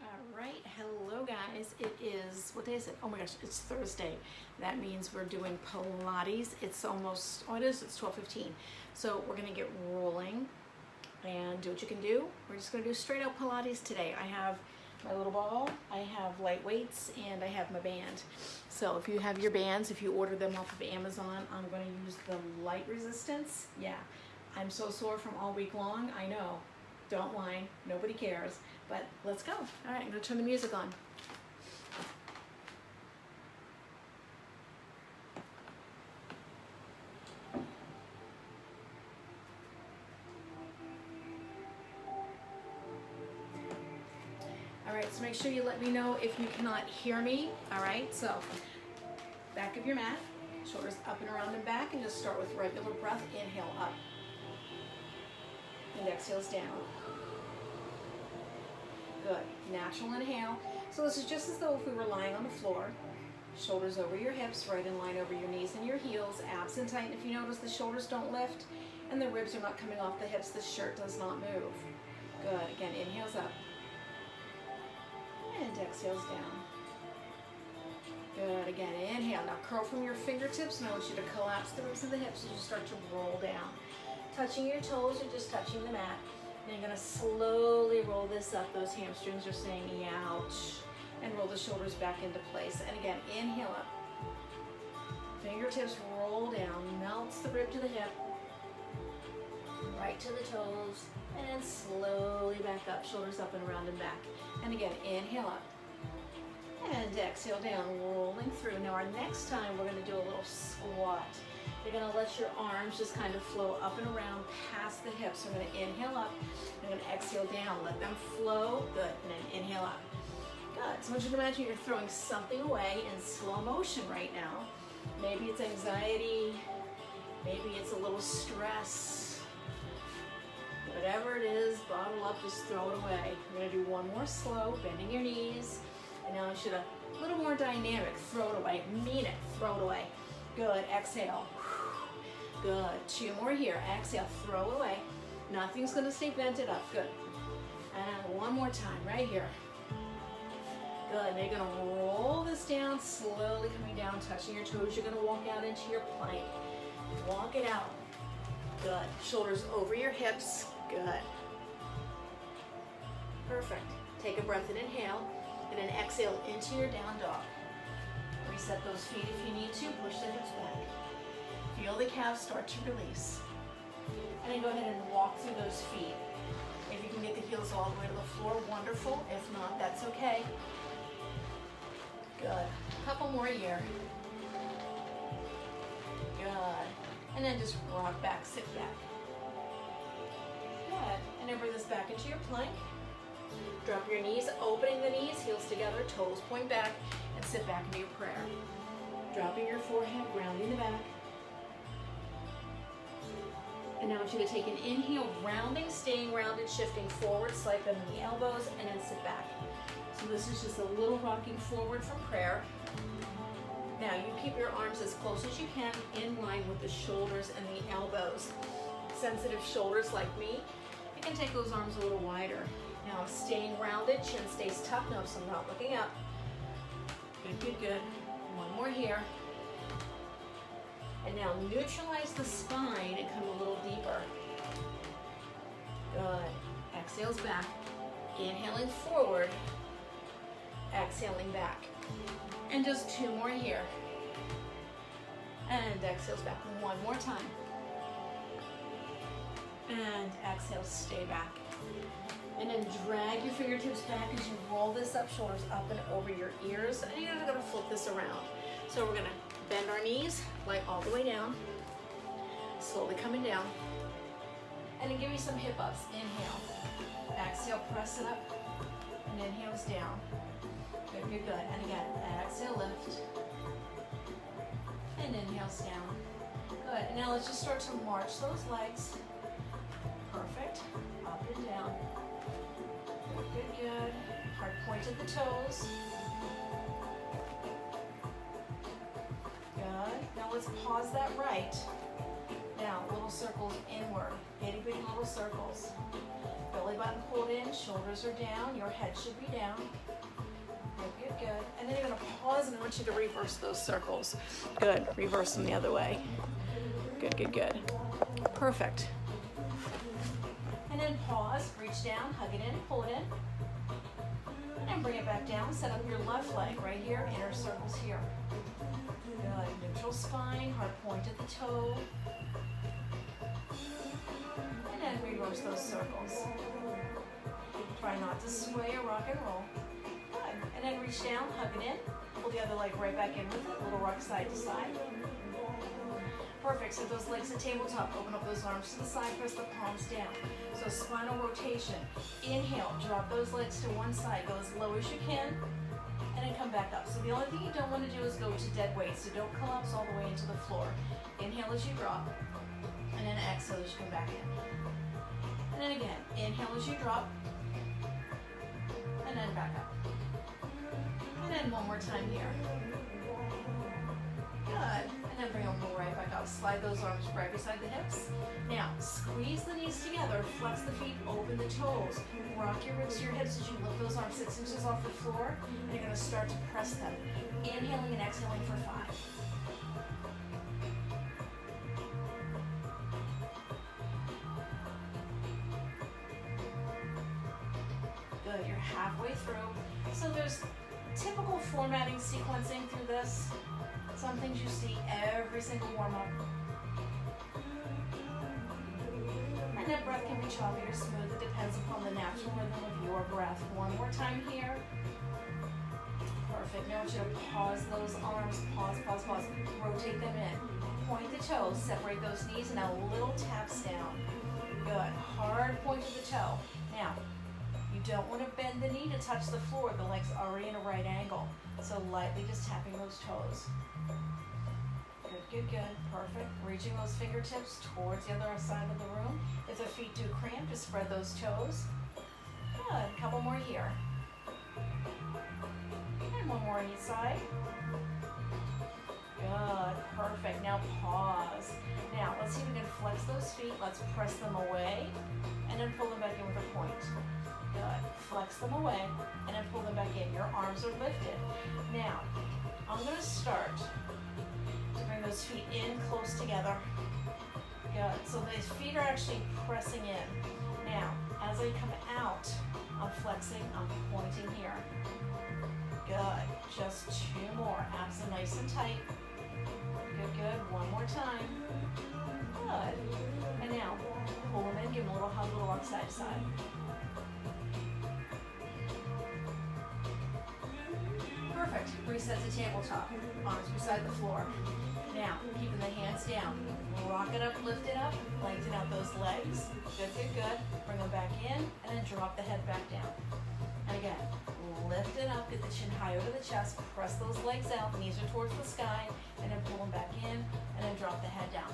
All right, hello guys. It is, what day is it? Oh my gosh, it's Thursday. That means we're doing Pilates. It's almost, oh it is, it's 12:15. So we're gonna get rolling and do what you can do. We're just gonna do straight out Pilates today. I have my little ball, I have light weights, and I have my band. So if you have your bands, if you order them off of Amazon, I'm gonna use the light resistance. Yeah, I'm so sore from all week long, I know. Don't whine, nobody cares, but let's go. All right, I'm gonna turn the music on. All right, so make sure you let me know if you cannot hear me. All right, so back of your mat, shoulders up and around and back, and just start with regular breath. Inhale up, and exhales down. Good, natural inhale. So this is just as though if we were lying on the floor, shoulders over your hips, right in line over your knees and your heels, abs in tight. If you notice the shoulders don't lift and the ribs are not coming off the hips, the shirt does not move. Good, again, inhales up. And exhales down. Good, again, inhale. Now curl from your fingertips, and I want you to collapse the ribs of the hips as you start to roll down. Touching your toes or just touching the mat. And you're gonna slowly roll this up. Those hamstrings are saying ouch. And roll the shoulders back into place. And again, inhale up. Fingertips roll down, melts the rib to the hip. Right to the toes. And then slowly back up, shoulders up and around and back. And again, inhale up. And exhale down, rolling through. Now our next time, we're gonna do a little squat. You're gonna let your arms just kind of flow up and around past the hips. So I'm gonna inhale up, I'm gonna exhale down, let them flow, good, and then inhale up. Good, so I want you to imagine you're throwing something away in slow motion right now. Maybe it's anxiety, maybe it's a little stress. Whatever it is, bottle up, just throw it away. We're gonna do one more slow, bending your knees. And now I should a little more dynamic, throw it away, mean it, throw it away. Good, exhale. Good, two more here. Exhale, throw it away. Nothing's gonna stay vented up, good. And one more time, right here. Good, now you're gonna roll this down, slowly coming down, touching your toes. You're gonna walk out into your plank. Walk it out. Good, shoulders over your hips, good. Perfect. Take a breath and inhale, and then exhale into your down dog. Reset those feet if you need to, push the hips back. Feel the calves start to release. And then go ahead and walk through those feet. If you can get the heels all the way to the floor, wonderful. If not, that's okay. Good. Couple more here. Good. And then just rock back, sit back. Good. And then bring this back into your plank. Drop your knees, opening the knees, heels together, toes point back, and sit back into your prayer. Dropping your forehead, grounding the back. And now I want you to take an inhale, rounding, staying rounded, shifting forward, slight bend in the elbows, and then sit back. So this is just a little rocking forward from prayer. Now you keep your arms as close as you can in line with the shoulders and the elbows. Sensitive shoulders like me, you can take those arms a little wider. Now staying rounded, chin stays tucked, notice I'm not looking up. Good, good, good. One more here. And now neutralize the spine and come a little deeper. Good. Exhales back. Inhaling forward. Exhaling back. And just two more here. And exhales back one more time. And exhale, stay back. And then drag your fingertips back as you roll this up, shoulders up and over your ears. And you're gonna flip this around. So we're gonna bend our knees, light all the way down, slowly coming down. And then give me some hip ups. Inhale, exhale, press it up, and inhales down. Good, good, good. And again, exhale, lift, and inhales down. Good, and now let's just start to march those legs. Perfect, up and down. Good, good. Hard point at the toes. Good. Now let's pause that right. Now little circles inward. Itty bitty little circles. Go belly button pulled in, shoulders are down, your head should be down. Good, good, good. And then you're gonna pause and I want you to reverse those circles. Good, reverse them the other way. Good, good, good. Perfect. And then pause, reach down, hug it in, pull it in. And bring it back down, set up your left leg right here, inner circles here. Good, neutral spine, hard point at the toe. And then reverse those circles. Try not to sway or rock and roll. Good. And then reach down, hug it in. Pull the other leg right back in with it. Little rock side to side. Perfect. So those legs at tabletop. Open up those arms to the side. Press the palms down. So spinal rotation. Inhale. Drop those legs to one side. Go as low as you can. And then come back up. So the only thing you don't want to do is go to dead weight. So don't collapse all the way into the floor. Inhale as you drop. And then exhale as you come back in. And then again. Inhale as you drop. And then back up. And then one more time here. Good. And then bring them right back up. Slide those arms right beside the hips. Now, squeeze the knees together. Flex the feet, open the toes. Rock your ribs to your hips as you lift those arms 6 inches off the floor. And you're going to start to press them. Inhaling and exhaling for 5. Good, you're halfway through. So there's typical formatting sequencing through this. Some things you see every single warm-up. And that breath can be choppy or smooth. It depends upon the natural rhythm of your breath. One more time here. Perfect. Now I want you to pause those arms. Pause, pause, pause. Rotate them in. Point the toes. Separate those knees. And now little taps down. Good. Hard point of the toe. Now, you don't want to bend the knee to touch the floor. The leg's already in a right angle. So lightly just tapping those toes. Good, good, good. Perfect. Reaching those fingertips towards the other side of the room. If the feet do cramp, just spread those toes. Good. Couple more here. And one more on each side. Good. Perfect. Now pause. Now let's see if we can flex those feet. Let's press them away and then pull them back in with a point. Good. Flex them away and then pull them back in. Your arms are lifted. Now, I'm going to start to bring those feet in close together. Good. So these feet are actually pressing in. Now, as I come out, I'm flexing, I'm pointing here. Good. Just 2 more. Abs are nice and tight. Good, good. One more time. Good. And now, pull them in, give them a little hug, little rock side to side. Perfect. Reset to tabletop. Arms beside the floor. Now, keeping the hands down. Rock it up, lift it up. Lengthen out those legs. Good, good, good. Bring them back in, and then drop the head back down. And again, lift it up, get the chin high over the chest. Press those legs out, knees are towards the sky, and then pull them back in, and then drop the head down.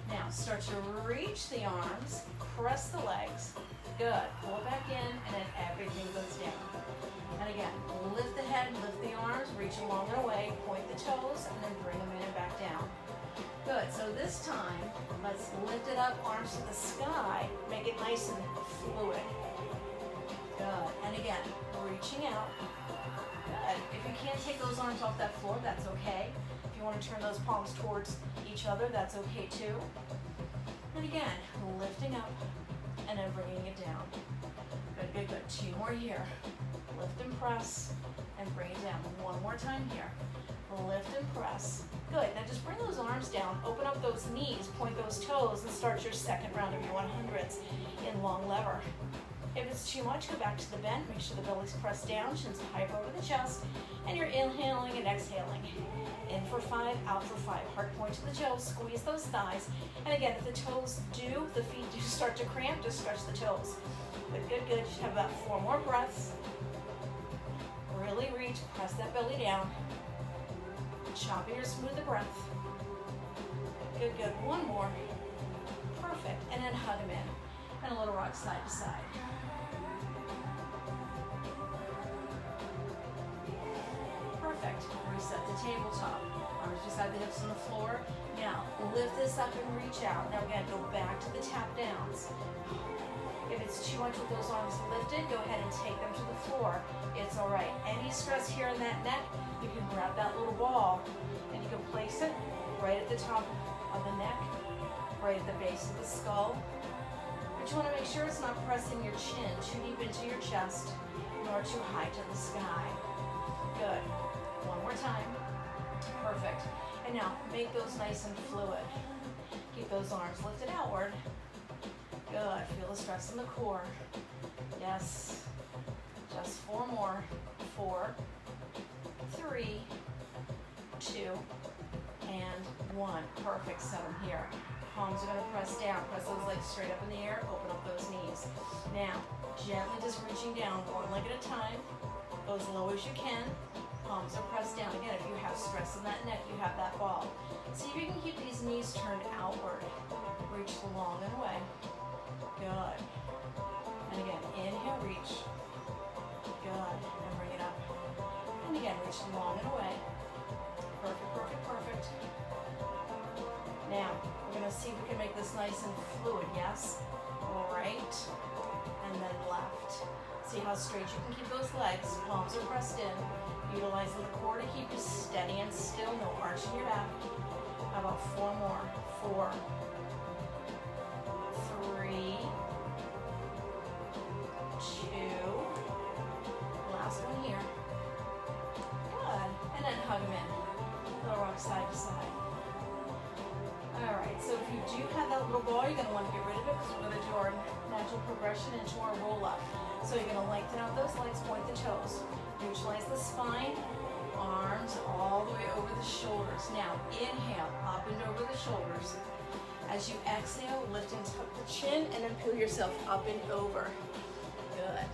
Now, start to reach the arms, press the legs. Good. Pull it back in, and then everything goes down. And again, lift the head, lift the arms, reach along and away, point the toes, and then bring them in and back down. Good, so this time, let's lift it up, arms to the sky, make it nice and fluid. Good, and again, reaching out. Good, if you can't take those arms off that floor, that's okay. If you want to turn those palms towards each other, that's okay too. And again, lifting up, and then bringing it down. Good, good, good, 2 more here. Lift and press, and bring it down. One more time here. Lift and press. Good, now just bring those arms down, open up those knees, point those toes, and start your second round of your 100s in long lever. If it's too much, go back to the bend, make sure the belly's pressed down, shins high over the chest, and you're inhaling and exhaling. In for 5, out for 5. Hard point to the toes, squeeze those thighs. And again, if the feet do start to cramp, just stretch the toes. Good, good, good. You should have about 4 more breaths. Really reach, press that belly down. Choppy or smooth the breath. Good, good. One more. Perfect. And then hug them in. And a little rock side to side. Perfect. Reset the tabletop. Arms beside the hips on the floor. Now, lift this up and reach out. Now again, go back to the tap downs. If it's too much with those arms lifted, go ahead and take them to the floor. It's all right. Any stress here in that neck, you can grab that little ball and you can place it right at the top of the neck, right at the base of the skull. But you want to make sure it's not pressing your chin too deep into your chest, nor too high to the sky. Good. One more time. Perfect. And now make those nice and fluid. Keep those arms lifted outward. Good. Feel the stress in the core. Yes. Just 4 more. 4, 3, 2, and 1. Perfect. Set them here. Palms are going to press down. Press those legs straight up in the air. Open up those knees. Now, gently just reaching down, one leg at a time. Go as low as you can. Palms are pressed down. Again, if you have stress in that neck, you have that ball. See if you can keep these knees turned outward. Reach long and away. Good. And again, inhale, reach. Good. And bring it up. And again, reach long and away. Perfect, perfect, perfect. Now, we're going to see if we can make this nice and fluid. Yes? Right. And then left. See how straight you can keep those legs. Palms are pressed in. Utilizing the core to keep you steady and still. No arch in your back. How about 4 more? 4, 3, 2. Last one here. Good. And then hug them in. Little rock side to side. All right, so if you do have that little ball, you're going to want to get rid of it because we're going to do our natural progression into our roll-up. So you're going to lengthen out those legs, point the toes. Neutralize the spine, arms all the way over the shoulders. Now, inhale, up and over the shoulders. As you exhale, lift and tuck the chin, and then peel yourself up and over. Good.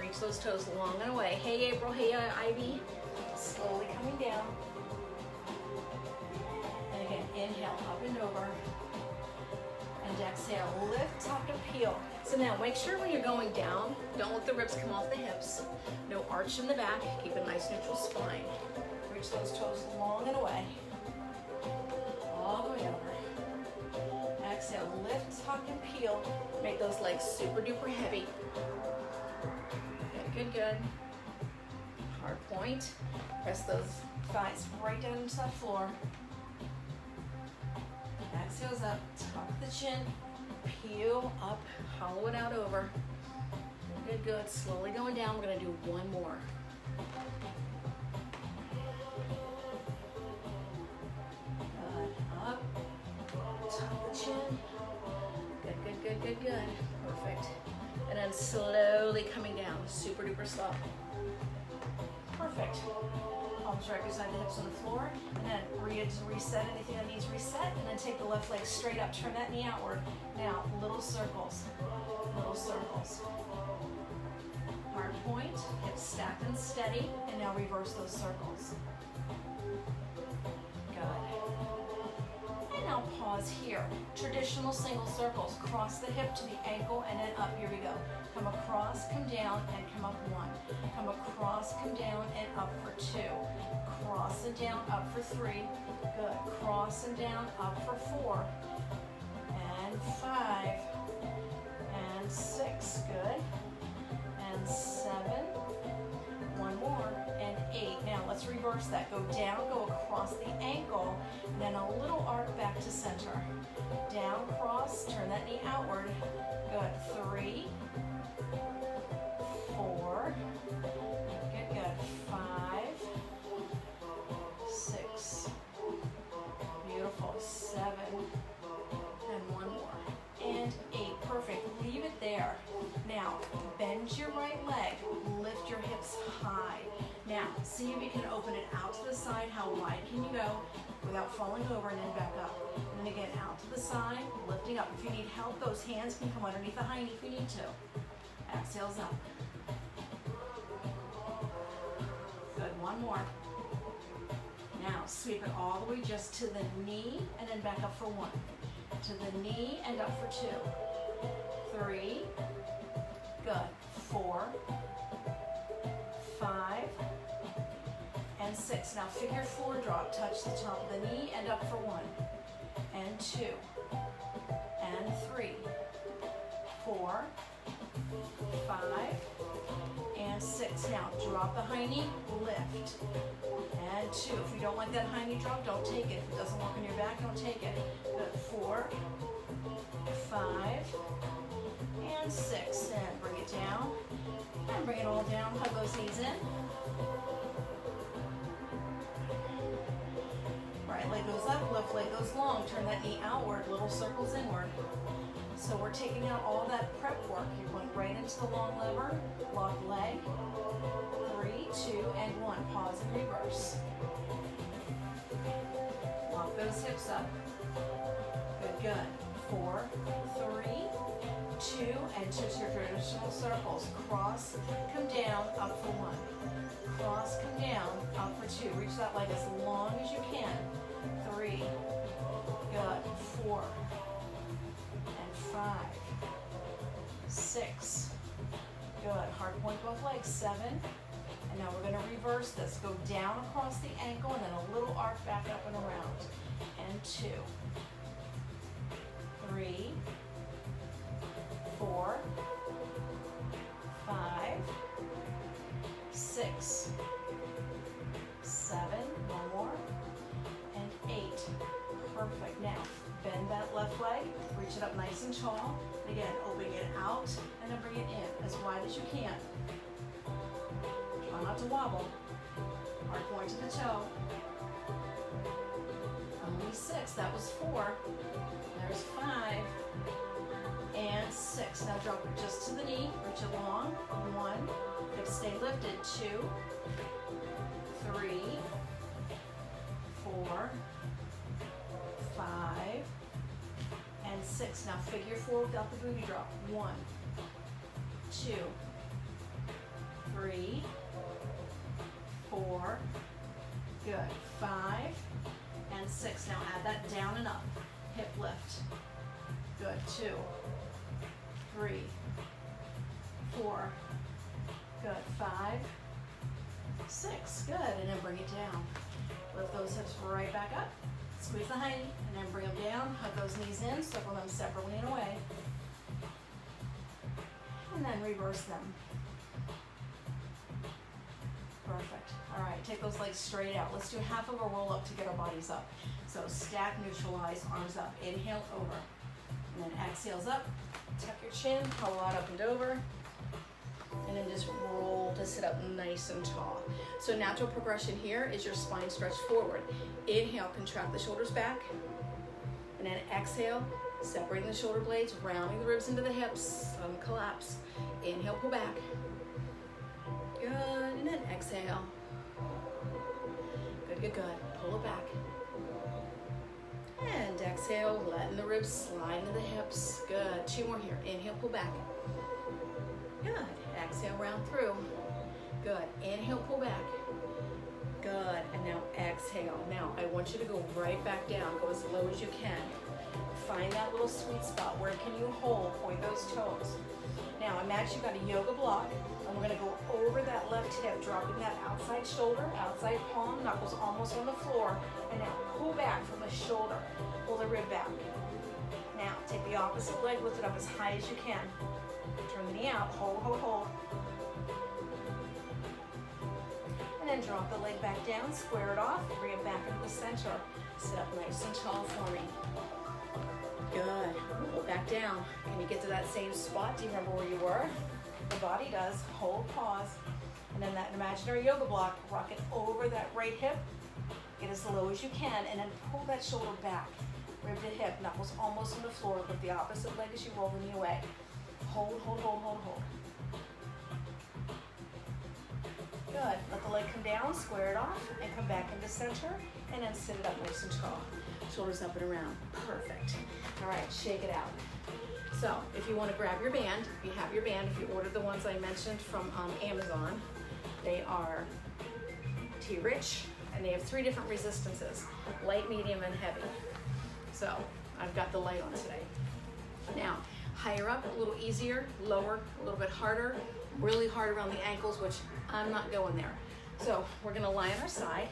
Reach those toes long and away. Hey, April. Hey, Ivy. Slowly coming down. And again, inhale, up and over. And exhale, lift, tuck, and peel. So now, make sure when you're going down, don't let the ribs come off the hips. No arch in the back. Keep a nice neutral spine. Reach those toes long and away. All the way over. Exhale, lift, tuck, and peel. Make those legs super duper heavy. Good, good, good. Hard point. Press those thighs right down into the floor. Exhale's up, tuck the chin, peel up, hollow it out over. Good, good. Slowly going down. We're going to do 1 more. Good. Up, tuck the chin. Good, good, good, good, good. Perfect. And then slowly coming down, super duper slow. Perfect. Palms right beside the hips on the floor, and then reset anything that needs reset, and then take the left leg straight up, turn that knee outward. Now, little circles, little circles. Hard point, hips stacked and steady, and now reverse those circles. Good. And now pause here. Traditional single circles. Cross the hip to the ankle and then up. Here we go. Come across, come down, and come up 1. Come across, come down, and up for 2. Cross and down, up for 3. Good. Cross and down, up for 4. And 5. And 6. Good. And 7. 1 more. And 8. Now let's reverse that. Go down, go across the ankle, and then a little arc back to center. Down, cross, turn that knee outward. Good. 3. 4. Good, good. 5. 6. Beautiful. 7. And 1 more. And 8. Perfect. Leave it there. Now, bend your right leg. Lift your hips high. Now, see if you can open it out to the side. How wide can you go without falling over, and then back up. And then again, out to the side, lifting up. If you need help, those hands can come underneath the hiney if you need to. Exhales up. Good, 1 more. Now, sweep it all the way just to the knee, and then back up for 1. To the knee, and up for 2. 3. Good. 4. 5. And 6. Now figure 4 drop. Touch the top of the knee and up for 1. And 2. And 3. 4. 5, and 6. Now drop the high knee, lift, and 2. If you don't like that high knee drop, don't take it. If it doesn't work on your back, don't take it. Good. 4, 5, and 6. And bring it down, and bring it all down. Hug those knees in. Right leg goes up, left leg goes long. Turn that knee outward, little circles inward. So we're taking out all that prep work. You're going right into the long lever, lock leg. 3, 2, and 1. Pause and reverse. Lock those hips up. Good, good. 4, 3, 2, and 2 to your traditional circles. Cross, come down, up for 1. Cross, come down, up for 2. Reach that leg as long as you can. 3, good. 4, and 5, 6, good. Hard point both legs. 7, and now we're going to reverse this. Go down across the ankle and then a little arc back up and around. And 2, 3, 4, 5, 6, 7, one more, and 8. Perfect. Now, bend that left leg, reach it up nice and tall. And again, opening it out and then bring it in as wide as you can. Try not to wobble. Hard point to the toe. Only 6. That was 4. There's 5 and 6. Now drop it just to the knee. Reach it long. 1. Hips stay lifted. 2, 3, 4, 5, and 6. Now figure 4 without the booty drop. 1, 2, 3, 4, good. 5 and 6. Now add that down and up. Hip lift. Good. 2, 3, 4, good. 5, 6, good. And then bring it down. Lift those hips right back up. Squeeze the high knee, and then bring them down. Hug those knees in, circle them separately and away. And then reverse them. Perfect. All right, take those legs straight out. Let's do half of a roll up to get our bodies up. So stack, neutralize, arms up. Inhale, over. And then exhales up. Tuck your chin, hollow out up and over. And then just roll to sit up nice and tall. So natural progression here is your spine stretched forward. Inhale, contract the shoulders back. And then exhale, separating the shoulder blades, rounding the ribs into the hips, collapse. Inhale, pull back. Good, and then exhale. Good, good, good. Pull it back. And exhale, letting the ribs slide into the hips. Good, 2 more here. Inhale, pull back. Good, exhale, round through. Good, inhale, pull back. Good, and now exhale. Now, I want you to go right back down. Go as low as you can. Find that little sweet spot. Where can you hold? Point those toes. Now, imagine you've got a yoga block, and we're gonna go over that left hip, dropping that outside shoulder, outside palm, knuckles almost on the floor, and now pull back from the shoulder. Pull the rib back. Now, take the opposite leg, lift it up as high as you can. Turn the knee out, hold, hold, hold. And then drop the leg back down, square it off, bring it back into the center. Sit up nice and tall for me. Good. Roll back down. Can you get to that same spot? Do you remember where you were? The body does. Hold, pause. And then that imaginary yoga block, rock it over that right hip. Get as low as you can, and then pull that shoulder back. Rib to hip, knuckles almost on the floor. Lift the opposite leg as you roll the knee away. Hold, hold, hold, hold, hold. Good. Let the leg come down, square it off, and come back into center, and then sit it up nice and tall. Shoulders up and around. Perfect. All right, shake it out. So if you want to grab your band, if you have your band, if you ordered the ones I mentioned from Amazon, they are T-Rich, and they have 3 different resistances, light, medium, and heavy. So I've got the light on today. Now, higher up, a little easier, lower, a little bit harder, really hard around the ankles, which I'm not going there. So we're gonna lie on our side,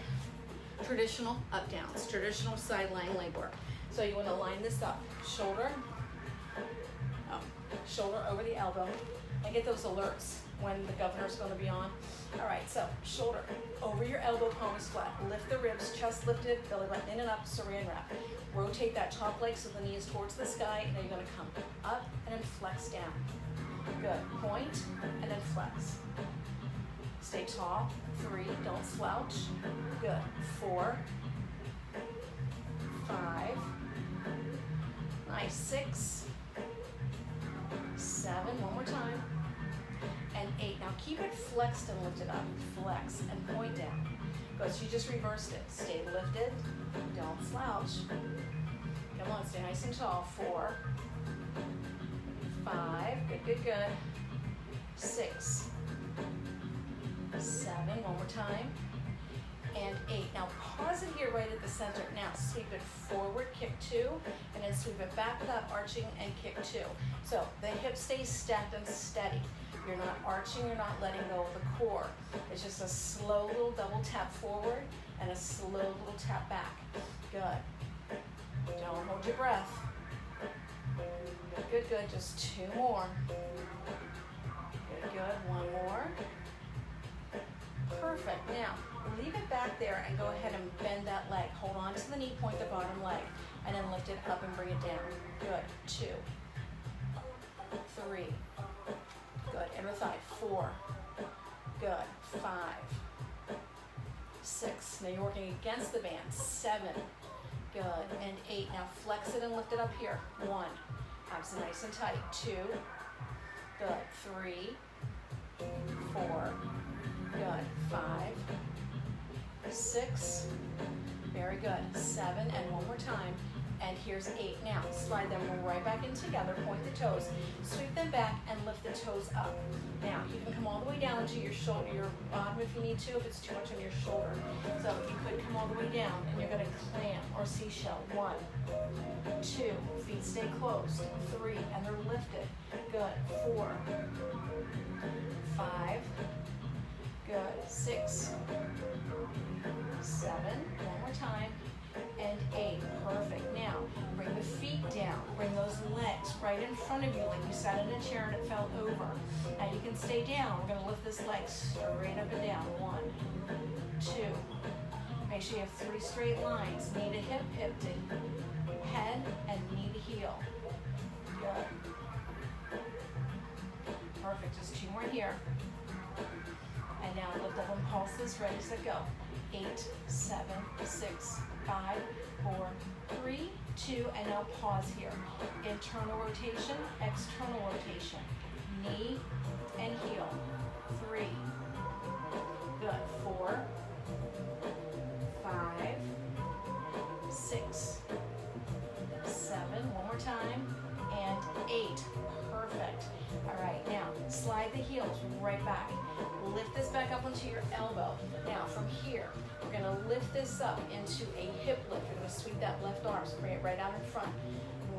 traditional up downs, traditional side lying leg work. So you wanna line this up, shoulder over the elbow, and get those alerts when the governor's going to be on. All right, so shoulder over your elbow, palm is flat. Lift the ribs, chest lifted, belly button in and up, saran wrap. Rotate that top leg so the knee is towards the sky, and then you're going to come up and then flex down. Good. Point and then flex. Stay tall. 3, don't slouch. Good. 4, 5, nice. 6, 7, one more time, and 8. Now keep it flexed and lifted up. Flex and point down. Good, so you just reversed it. Stay lifted, don't slouch. Come on, stay nice and tall. 4, 5, good, good, good. 6, 7, one more time, and 8. Now pause it here right at the center. Now sweep it forward, kick 2, and then sweep it back without arching and kick 2. So the hip stays stacked and steady. You're not arching, you're not letting go of the core. It's just a slow little double tap forward and a slow little tap back. Good. Don't hold your breath. Good, good, good. Just 2 more. Good, good. 1 more. Perfect. Now, leave it back there and go ahead and bend that leg. Hold on to the knee, point the bottom leg, and then lift it up and bring it down. Good. 2, 3. Good. Inner thigh. 4. Good. 5, 6. Now you're working against the band. 7. Good. And 8. Now flex it and lift it up here. 1. Abs nice and tight. 2. Good. 3, 4. Good. 5, 6. Very good. 7, and one more time. And here's 8. Now slide them right back in together. Point the toes. Sweep them back and lift the toes up. Now you can come all the way down to your shoulder, your bottom if you need to, if it's too much on your shoulder. So you could come all the way down, and you're going to clam or seashell. 1, 2. Feet stay closed. 3, and they're lifted. Good. 4, 5. Good. 6, 7. One more time. And 8. Perfect. Now, bring the feet down. Bring those legs right in front of you like you sat in a chair and it fell over. Now you can stay down. We're going to lift this leg straight up and down. 1, 2. Make sure you have 3 straight lines. Knee to hip, hip to head, and knee to heel. Good. Perfect. Just 2 more here. And now lift up and pulses. Ready, set, go. 8, 7, 6, 5, 4, 3, 2, and now pause here. Internal rotation, external rotation. Knee and heel. 3. Good. 4, 5, 6, 7. One more time. And 8. Perfect. All right, now slide the heels right back. Lift this back up onto your elbow. Now from here, we're going to lift this up into a hip lift. We're going to sweep that left arm, so bring it right out in front.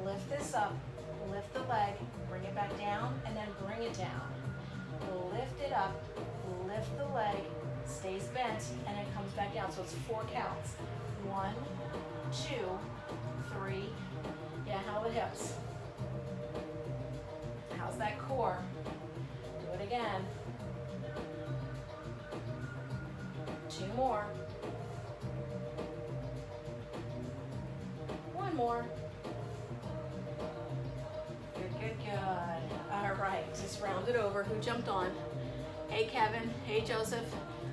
Lift this up, lift the leg, bring it back down, and then bring it down. Lift it up, lift the leg, stays bent, and it comes back down. So it's 4 counts. 1, 2, 3. Yeah, how are the hips? How's that core? Do it again. 2 more. 1 more. Good, good, good. All right, just round it over. Who jumped on? Hey, Kevin. Hey, Joseph.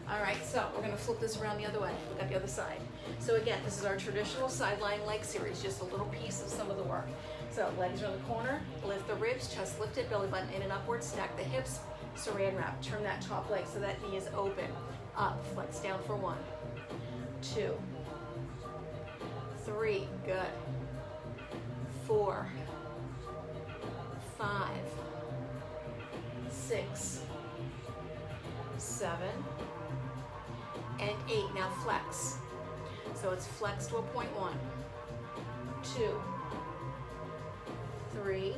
All right, so we're going to flip this around the other way. Look at the other side. So again, this is our traditional side lying leg series, just a little piece of some of the work. So legs are in the corner, lift the ribs, chest lifted, belly button in and upward, stack the hips, saran wrap, turn that top leg so that knee is open. Up, flex down for 1, 2, 3, good. 4, 5, 6, 7, and 8. Now flex. So it's flex to a point. 1, 2, 3,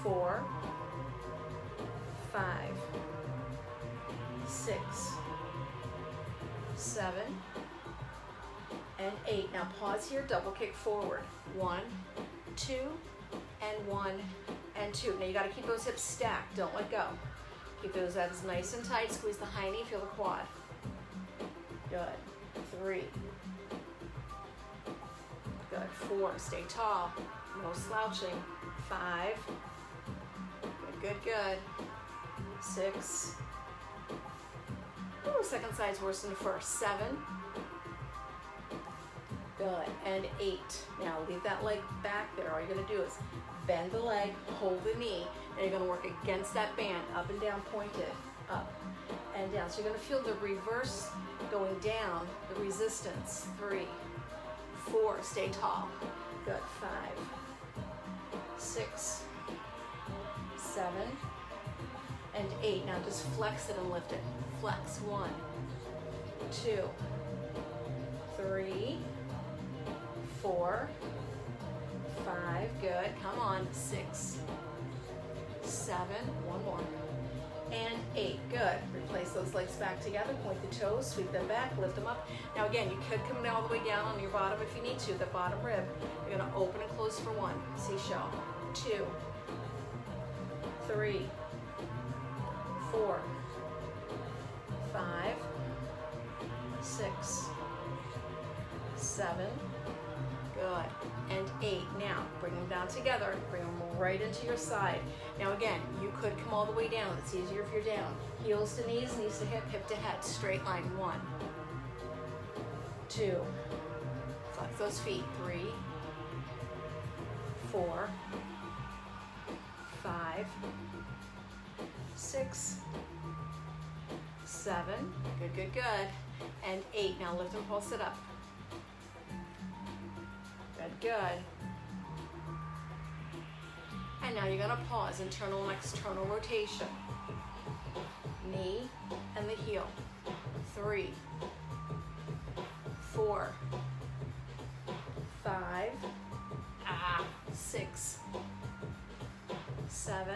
4, 5, 6, 7, and 8. Now pause here, double kick forward. 1, 2, and 1, and 2. Now you got to keep those hips stacked. Don't let go. Keep those abs nice and tight. Squeeze the high knee. Feel the quad. Good. 3. Good. 4. Stay tall. No slouching. 5. Good, good, good. 6. Ooh, second side's worse than the first. 7. Good. And 8. Now leave that leg back there. All you're going to do is bend the leg, hold the knee, and you're going to work against that band, up and down, pointed, up and down. So you're going to feel the reverse going down, the resistance. 3, 4, stay tall. Good. 5, 6, 7, and 8. Now just flex it and lift it. Flex. 1, 2, 3, 4, 5, good. Come on. 6, 7, one more, and 8. Good. Replace those legs back together. Point the toes, sweep them back, lift them up. Now again, you could come all the way down on your bottom if you need to, the bottom rib. You're going to open and close for 1. Seashell. 2, 3, 4, 5, 6, 7, good, and 8. Now, bring them down together, bring them right into your side. Now again, you could come all the way down. It's easier if you're down. Heels to knees, knees to hip, hip to head, straight line. 1, 2, flex those feet. 3, 4, 5, 6, 7, good, good, good, and 8. Now lift and pulse it up. Good, good. And now you're going to pause, internal and external rotation. Knee and the heel. 3, 4, 5, 6, 7,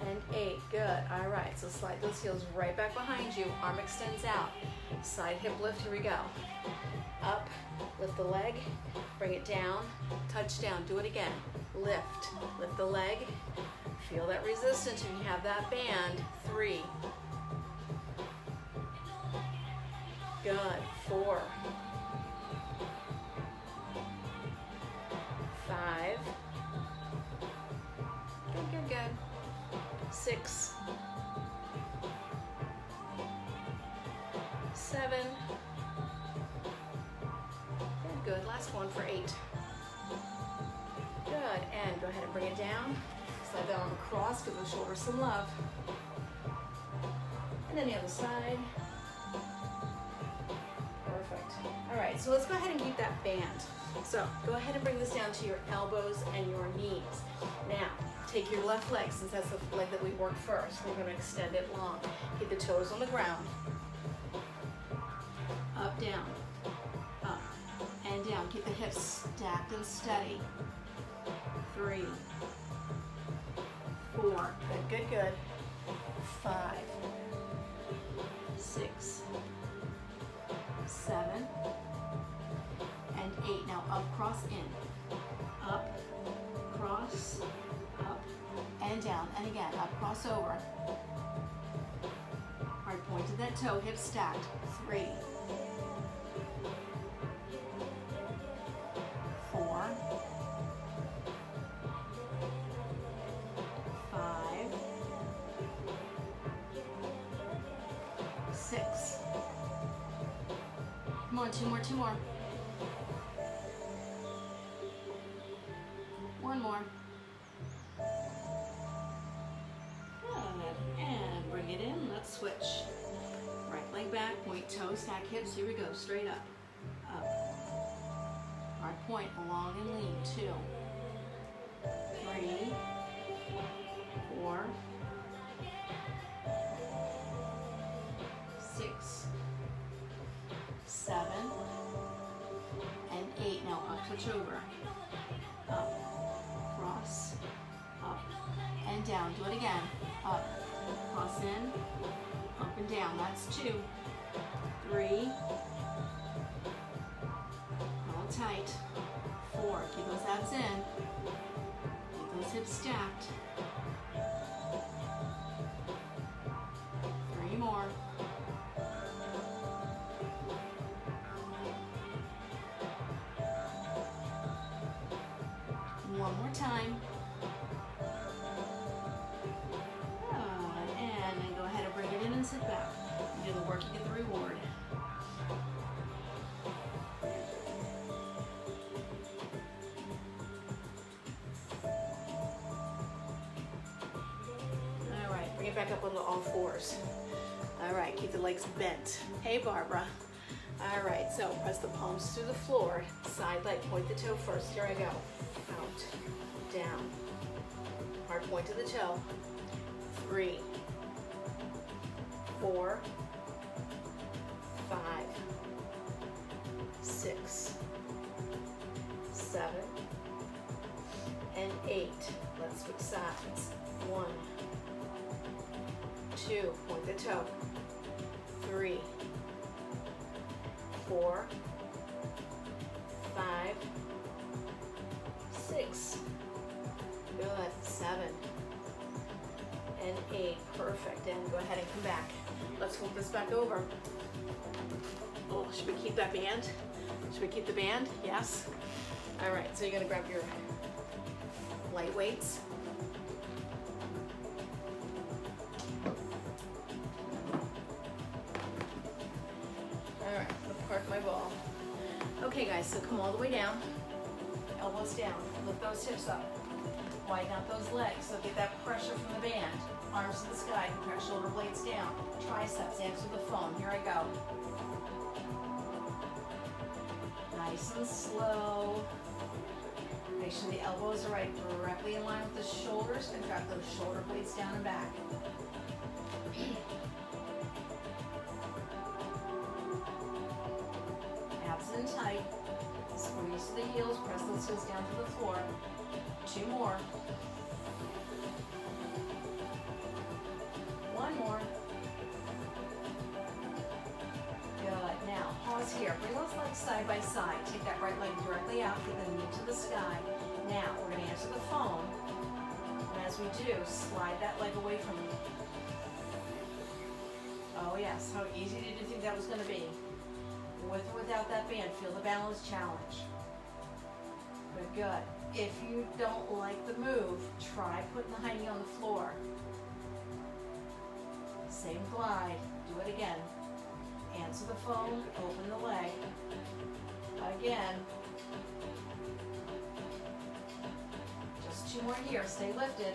and 8. Good. All right, so slide those heels right back behind you. Arm extends out. Side hip lift. Here we go. Up, lift the leg, bring it down, touch down. Do it again. Lift, lift the leg. Feel that resistance when you have that band. 3. Good. 4, 5. Good, good, good. 6, 7. Good, good. Last one for 8. Good, and go ahead and bring it down. Slide that arm across, give the shoulders some love. And then the other side. Perfect. All right, so let's go ahead and keep that band. So go ahead and bring this down to your elbows and your knees. Now, take your left leg, since that's the leg that we worked first. We're going to extend it long. Keep the toes on the ground. Up, down, up, and down. Keep the hips stacked and steady. 3, 4, good, good, good. 5, 6, 7, and 8. Now up, cross, in. Up, cross, up, and down. And again, up, cross, over. Hard point to that toe, hips stacked. 3, 4, 5, 6. Come on, 2 more, 2 more. 1 more. Good. And bring it in. Let's switch. Right leg back, point toes, stack hips. Here we go. Straight up. Up. Hard point, long and lean. 2, 3, 4, 6, 7, and 8. Now up, switch over. Up, cross, up, and down. Do it again. Up, cross in, up and down. That's 2, 3, hold tight. 4, keep those abs in. Keep those hips stacked. 3 more. One more time. And then go ahead and bring it in and sit back. You do the work, you get the reward. All right, bring it back up on all fours. All right, keep the legs bent. Hey, Barbara. All right, so press the palms through the floor. Side leg, point the toe first. Here I go. Out, down. Hard point to the toe. 3, 4, 5, 6, 7, and 8. Let's switch sides. 1, 2, point the toe. 3, 4, 5, 6. Good. 7 and 8. Perfect. And go ahead and come back. Let's flip this back over. Oh, should we keep that band? Should we keep the band? Yes. All right. So you're gonna grab your light weights. All right. Let's park my ball. Okay, guys. So come all the way down. Elbows down. Lift those hips up. Widen out those legs, so get that pressure from the band. Arms to the sky, compress shoulder blades down. Triceps, answer the phone. Here I go. Nice and slow. Make sure the elbows are right directly in line with the shoulders. Contract those shoulder blades down and back. Abs in tight. Squeeze to the heels, press those heels down to the floor. 2 more. 1 more. Good. Now, pause here. Bring those legs side by side. Take that right leg directly out, get the knee to the sky. Now, we're going to answer the phone. And as we do, slide that leg away from you. Oh yes, how easy did you think that was going to be? With or without that band, feel the balance challenge. Good, good. If you don't like the move, try putting the hiney on the floor. Same glide. Do it again. Answer the phone, open the leg. Again. Just 2 more here. Stay lifted.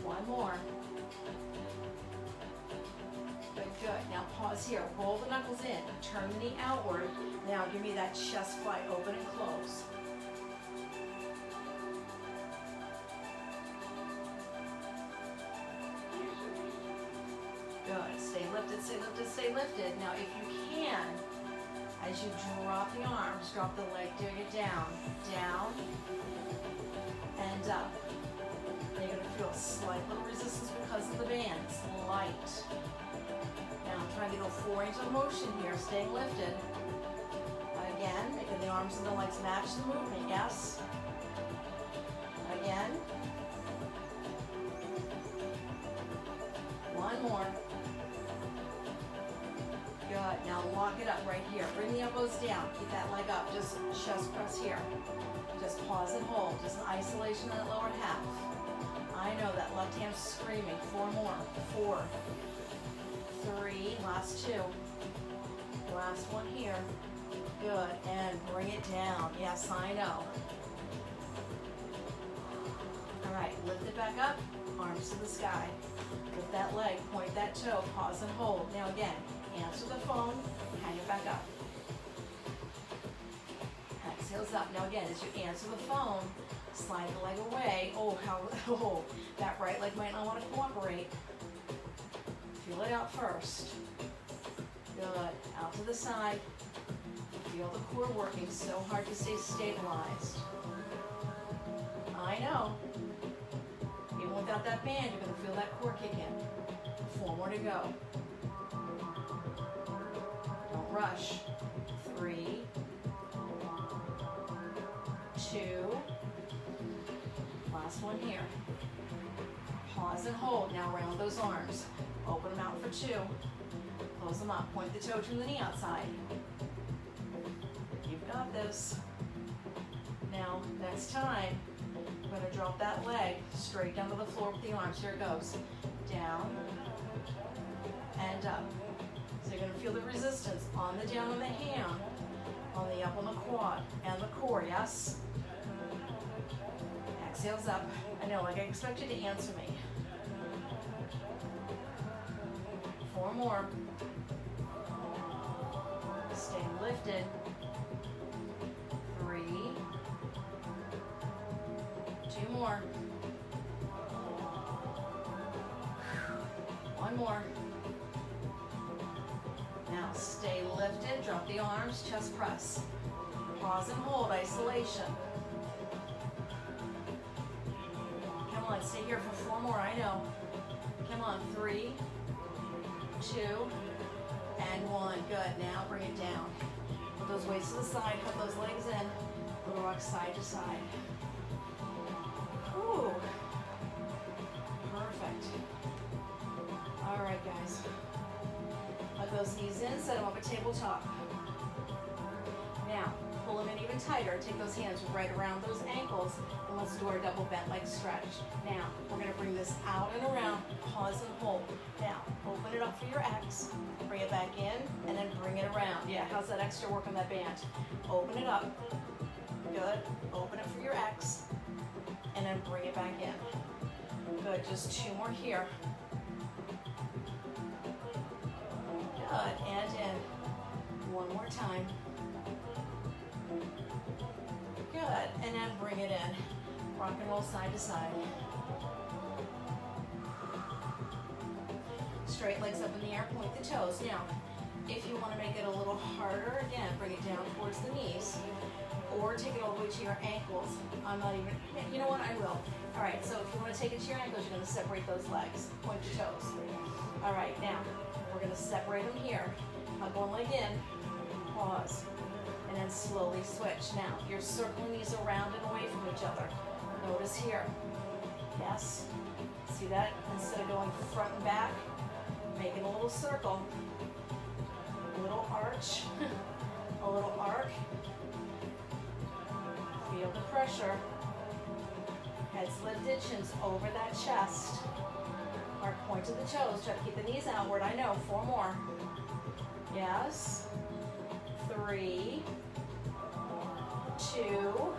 1 more. Good. Now pause here. Roll the knuckles in. Turn the knee outward. Now give me that chest fly open and close. Good. Stay lifted, stay lifted, stay lifted. Now if you can, as you drop the arms, drop the leg, dig it down, down, and up. You're going to feel a slight little resistance because of the band. It's light. Now I'm trying to get a 4 range of motion here, staying lifted. Again, making the arms and the legs match the movement, yes. Again. 1 more. Good, now lock it up right here. Bring the elbows down, keep that leg up, just chest press here. Just pause and hold, just an isolation of that lower half. I know that left hand's screaming. 4 more, 4, 3, last 2. Last one here. Good, and bring it down. Yes, I know. All right, lift it back up, arms to the sky. Lift that leg, point that toe, pause and hold. Now again, answer the phone, hang it back up. Exhales up. Now again, as you answer the phone, slide the leg away. Oh, that right leg might not want to cooperate. Feel it out first. Good, out to the side. Feel the core working so hard to stay stabilized. I know. Even without that band, you're going to feel that core kick in. 4 more to go. Don't rush. 3, 2, Last one here. Pause and hold. Now round those arms. Open them out for 2. Close them up. Point the toe to the knee outside. You've got this. Now, next time, I'm going to drop that leg straight down to the floor with the arms. Here it goes. Down and up. So you're going to feel the resistance on the down on the ham, on the up on the quad, and the core, yes? Exhales up. I know, like I expect you to answer me. 4 more. Stay lifted. 3. 2 more. 1 more. Now stay lifted, drop the arms, chest press. Pause and hold, isolation. Come on, stay here for 4 more, I know. Come on, 3, 2, and 1. Good, now bring it down. Put those weights to the side, put those legs in. Little rock side to side. Whew. Perfect. All right, guys. Hug those knees in, set them up a tabletop. Now, pull them in even tighter. Take those hands right around those ankles, and let's do our double bent leg stretch. Now, we're gonna bring this out and around, pause and hold. Now, open it up for your X, bring it back in, and then bring it around. Yeah, how's that extra work on that band? Open it up, good. Open it for your X, and then bring it back in. Good, just 2 more here. Good, and in. 1 more time. Good, and then bring it in. Rock and roll side to side. Straight legs up in the air, point the toes. Now, if you want to make it a little harder, again, bring it down towards the knees. Or take it all the way to your ankles. I'm not even, you know what, I will. All right, so if you want to take it to your ankles, you're going to separate those legs. Point your toes. All right, now, we're going to separate them here. Hug one leg in, pause, and then slowly switch. Now, you're circling these around and away from each other. Notice here. Yes? See that? Instead of going front and back, making a little circle. A little arch. A little arc. Feel the pressure. Heads lifted, chins over that chest. Arc point to the toes. Try to keep the knees outward. I know. 4 more. Yes. 3, 2,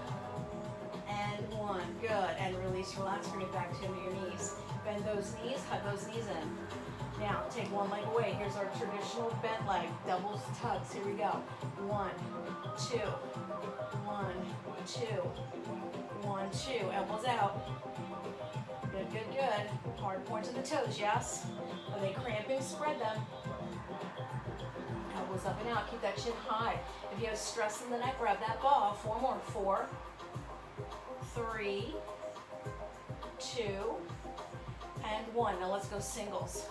and 1. Good. And release, relax. Bring it back to your knees. Bend those knees. Hug those knees in. Now, take one leg away. Here's our traditional bent leg. Double tugs. Here we go. 1, 2, 1, 2, 1, 2. Elbows out. Good, good, good. Hard point to the toes, yes? Are they cramping? Spread them. Elbows up and out. Keep that chin high. If you have stress in the neck, grab that ball. 4 more. 4, 3, 2, and 1. Now let's go singles.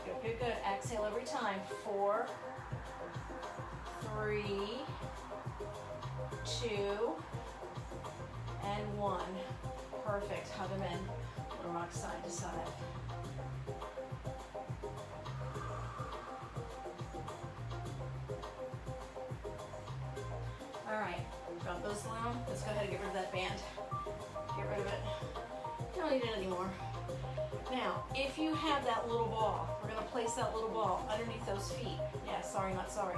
Good, good, good. Exhale every time. 4, 3, 2, and 1. Perfect. Hug them in. Little rock side to side. All right. Drop those down. Let's go ahead and get rid of that band. Get rid of it. Don't need it anymore. Now, if you have that little ball, we're going to place that little ball underneath those feet. Yeah, sorry, not sorry.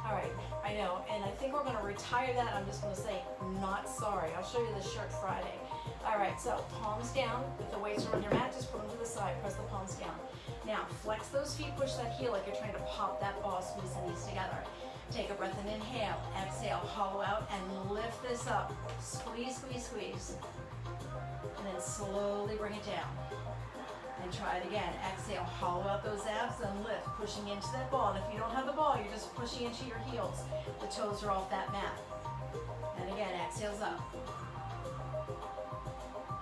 All right, I know, and I think we're going to retire that. I'm just going to say, not sorry. I'll show you the shirt Friday. All right, so palms down. If the weights are on your mat, just put them to the side. Press the palms down. Now, flex those feet, push that heel like you're trying to pop that ball, squeeze the knees together. Take a breath and inhale. Exhale, hollow out, and lift this up. Squeeze, squeeze, squeeze. And then slowly bring it down. And try it again. Exhale, hollow out those abs and lift, pushing into that ball. And if you don't have the ball, you're just pushing into your heels. The toes are off that mat. And again, exhales up.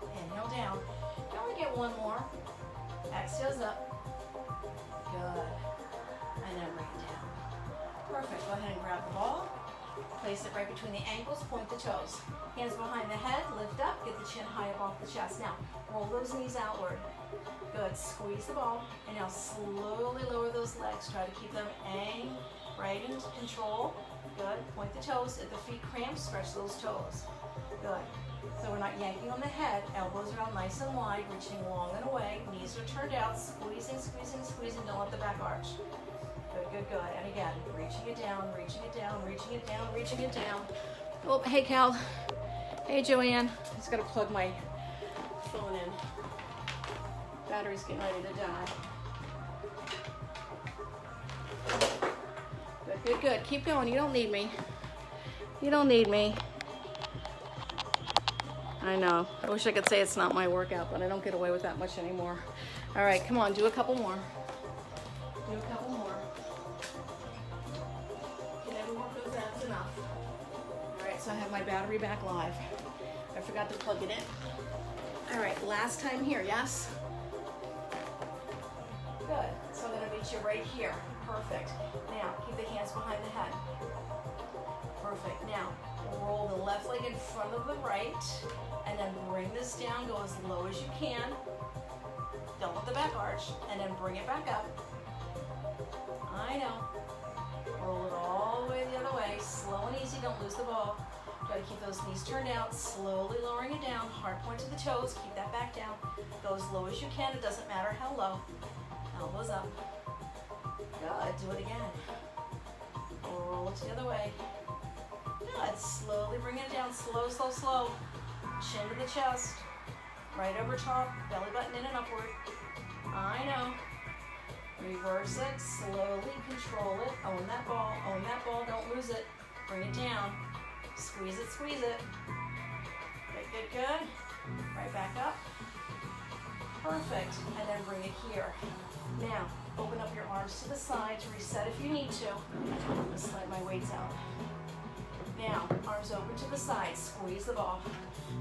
Inhale down. You only get 1 more. Exhales up. Good. And then bring it down. Perfect. Go ahead and grab the ball. Place it right between the ankles, point the toes. Hands behind the head, lift up, get the chin high up off the chest. Now, roll those knees outward. Good, squeeze the ball, and now slowly lower those legs. Try to keep them right in control. Good, point the toes. If the feet cramp, stretch those toes. Good. So we're not yanking on the head. Elbows are out nice and wide, reaching long and away. Knees are turned out, squeezing, squeezing, squeezing. Don't let the back arch. Good, good, good. And again, reaching it down, reaching it down, reaching it down, reaching it down. Oh, hey, Cal. Hey, Joanne. I just got to plug my phone in. Battery's getting ready to die. Good, good, good. Keep going. You don't need me. You don't need me. I know. I wish I could say it's not my workout, but I don't get away with that much anymore. All right, come on. Do a couple more. Do a couple more. You never work those abs enough. All right, so I have my battery back live. I forgot to plug it in. All right, last time here, yes? Good. So I'm going to meet you right here. Perfect. Now, keep the hands behind the head. Perfect. Now, roll the left leg in front of the right, and then bring this down, go as low as you can. Don't let the back arch, and then bring it back up. I know. Roll it all the way the other way, slow and easy, don't lose the ball. Try to keep those knees turned out, slowly lowering it down, hard point to the toes, keep that back down. Go as low as you can, it doesn't matter how low. Elbows up. Good, do it again. Roll it the other way. Good, slowly bring it down, slow, slow, slow. Chin to the chest, right over top, belly button in and upward. I know. Reverse it, slowly control it. Own that ball, don't lose it. Bring it down, squeeze it, squeeze it. Good, good, good. Right back up. Perfect, and then bring it here. Now, open up your arms to the sides, reset if you need to. I'm gonna slide my weights out. Now, arms open to the sides, squeeze the ball.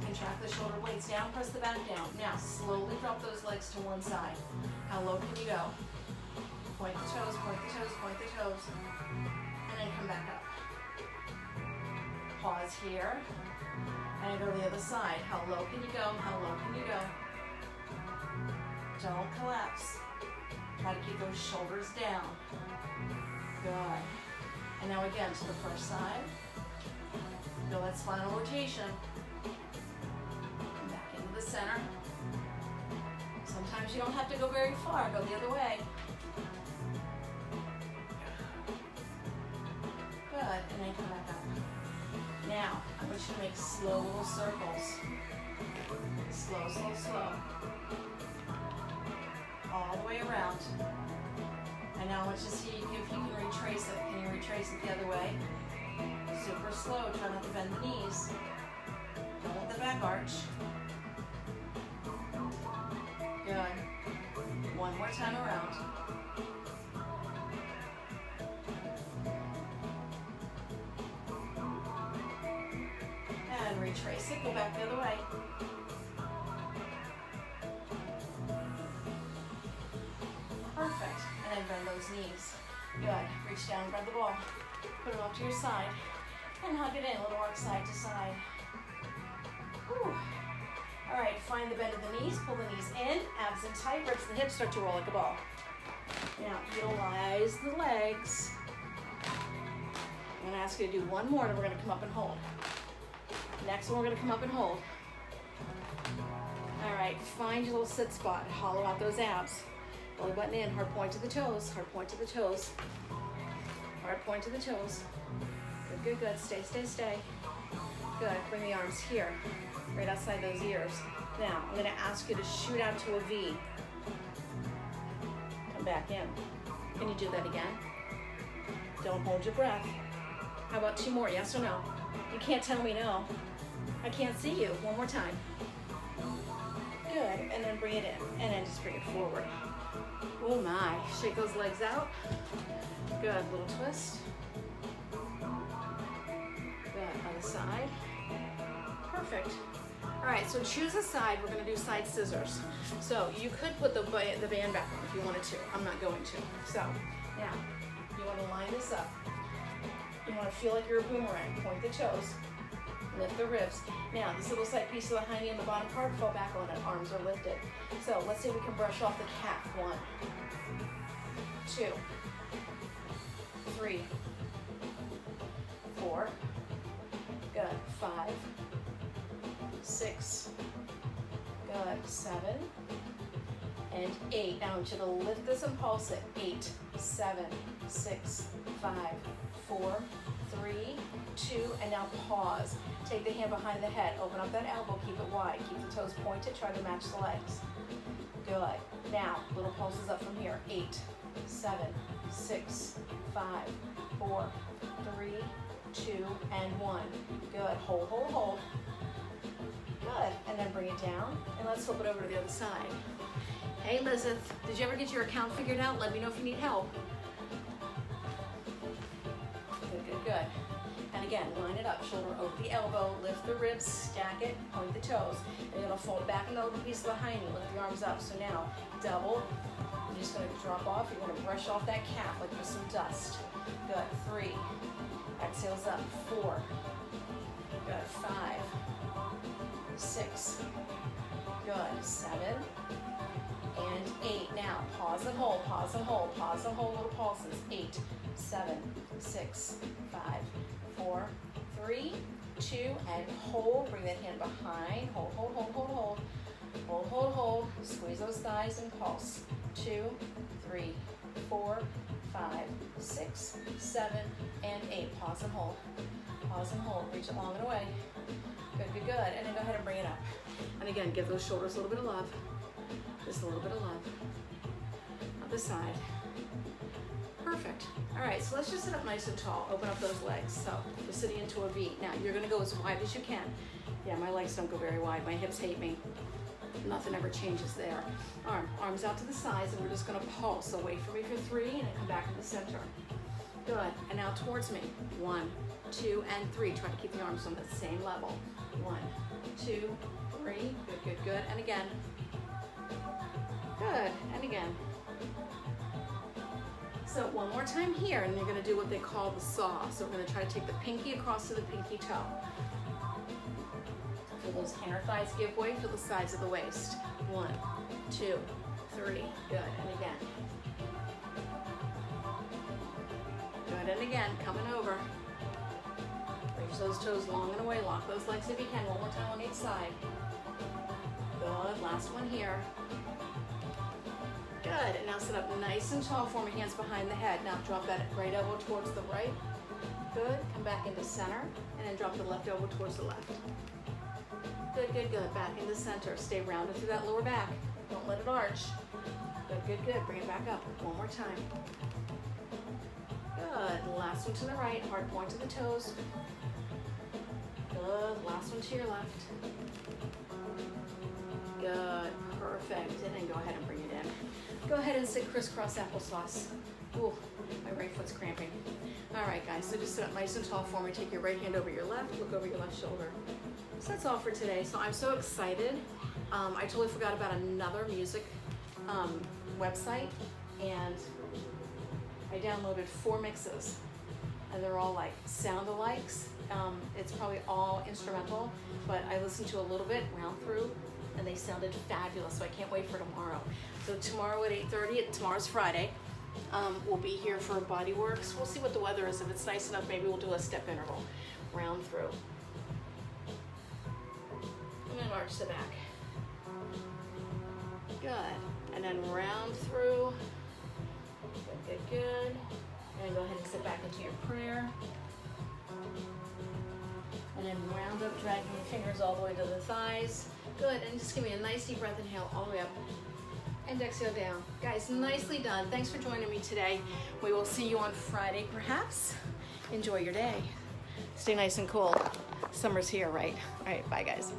Contract the shoulder blades down, press the back down. Now, slowly drop those legs to one side. How low can you go? Point the toes, point the toes, point the toes. And then come back up. Pause here. And go to the other side. How low can you go? How low can you go? Don't collapse. Try to keep those shoulders down. Good. And now again to the first side. Feel that spinal rotation. Back into the center. Sometimes you don't have to go very far. Go the other way. Good. And then come back up. Now, I want you to make slow little circles. Slow, slow, slow. All the way around. And now I want you to see if you can retrace it. Can you retrace it the other way? Super slow, try not to bend the knees. Don't let the back arch. Good. One more time around. And retrace it, go back the other way. Perfect. And then bend those knees. Good. Reach down, grab the ball. Put it off to your side. And hug it in, little arc side to side. Whew. All right, find the bend of the knees, pull the knees in, abs in tight, ribs and hips start to roll like a ball. Now, utilize the legs. I'm gonna ask you to do one more, and we're gonna come up and hold. Next one, we're gonna come up and hold. All right, find your little sit spot, hollow out those abs. Belly button in, hard point to the toes, hard point to the toes. Hard point to the toes. Good, good, good. Stay, stay, stay. Good. Bring the arms here, right outside those ears. Now, I'm going to ask you to shoot out to a V. Come back in. Can you do that again? Don't hold your breath. How about two more, yes or no? You can't tell me no. I can't see you. One more time. Good. And then bring it in. And then just bring it forward. Oh my. Shake those legs out. Good. Little twist. Good. Other side. Perfect. All right, so choose a side. We're going to do side scissors. So you could put the band back on if you wanted to. I'm not going to. So now you want to line this up. You want want to feel like you're a boomerang. Point the toes, lift the ribs. Now, this little side piece of the hiney on the bottom part, fall back on it. Arms are lifted. So let's say we can brush off the calf. 1, 2, 3, 4. Good. 5, 6. Good. 7 and 8. Now I want you to lift this and pulse it. 8, 7, 6, 5, 4, 3, 2, and now pause. Take the hand behind the head. Open up that elbow. Keep it wide. Keep the toes pointed. Try to match the legs. Good. Now, little pulses up from here. 8, 7, 6, 5, 4, 3, 2, and 1. Good. Hold, hold, hold. Good. And then bring it down. And let's flip it over to the other side. Hey, Elizabeth, did you ever get your account figured out? Let me know if you need help. Good, good, good. And again, line it up. Shoulder over the elbow. Lift the ribs. Stack it. Point the toes. And you're going to fold back in the open piece of the hiney. Lift the arms up. So now, double. You're just going to drop off. You're going to brush off that calf like there's some dust. Good. 3. Exhales up. 4. Good. 5. 6. Good. 7. And 8. Now, pause and hold, pause and hold, pause and hold, little pulses. 8, 7, 6, 5, 4, 3, 2, and hold. Bring that hand behind. Hold, hold, hold, hold, hold. Hold, hold, hold. Squeeze those thighs and pulse. 2, 3, 4, 5, 6, 7, and 8. Pause and hold. Pause and hold. Reach it long and away. Good, good, good. And then go ahead and bring it up. And again, give those shoulders a little bit of love. Just a little bit of love. Other side. Perfect. All right, so let's just sit up nice and tall. Open up those legs. So you're sitting into a V. Now you're gonna go as wide as you can. Yeah, my legs don't go very wide. My hips hate me. Nothing ever changes there. Arms out to the sides, and we're just gonna pulse away from me for 3, and then come back to the center. Good, and now towards me. 1, 2, and 3. Try to keep the arms on the same level. 1, 2, 3. Good, good, good. And again. Good, and again. So one more time here, and you're gonna do what they call the saw. So we're gonna try to take the pinky across to the pinky toe. Feel those inner thighs give way, feel the sides of the waist. 1, 2, 3, good, and again. Good, and again, coming over. Reach those toes long and away, lock those legs if you can. One more time on each side. Good, last one here. Good, and now sit up nice and tall for me, hands behind the head. Now drop that right elbow towards the right. Good, come back into center, and then drop the left elbow towards the left. Good, good, good, back into center. Stay rounded through that lower back. Don't let it arch. Good, good, good, bring it back up. One more time. Good, last one to the right, hard point to the toes. Good, last one to your left. Good, perfect, and then go ahead and bring it in. Go ahead and sit crisscross applesauce. Ooh, my right foot's cramping. All right, guys, so just sit up nice and tall for me. Take your right hand over your left, look over your left shoulder. So that's all for today. So I'm so excited. I totally forgot about another music website, and I downloaded 4 mixes, and they're all like sound-alikes. It's probably all instrumental, but I listened to a little bit, round through, and they sounded fabulous, so I can't wait for tomorrow. So tomorrow at 8:30, tomorrow's Friday, we'll be here for Bodyworks. We'll see what the weather is. If it's nice enough, maybe we'll do a step interval, round through. And then arch the back. Good. And then round through. Good, good, good. And go ahead and sit back into your prayer. And then round up, dragging your fingers all the way to the thighs. Good, and just give me a nice deep breath, inhale all the way up. And exhale down. Guys, nicely done. Thanks for joining me today. We will see you on Friday, perhaps. Enjoy your day. Stay nice and cool. Summer's here, right? All right, bye guys.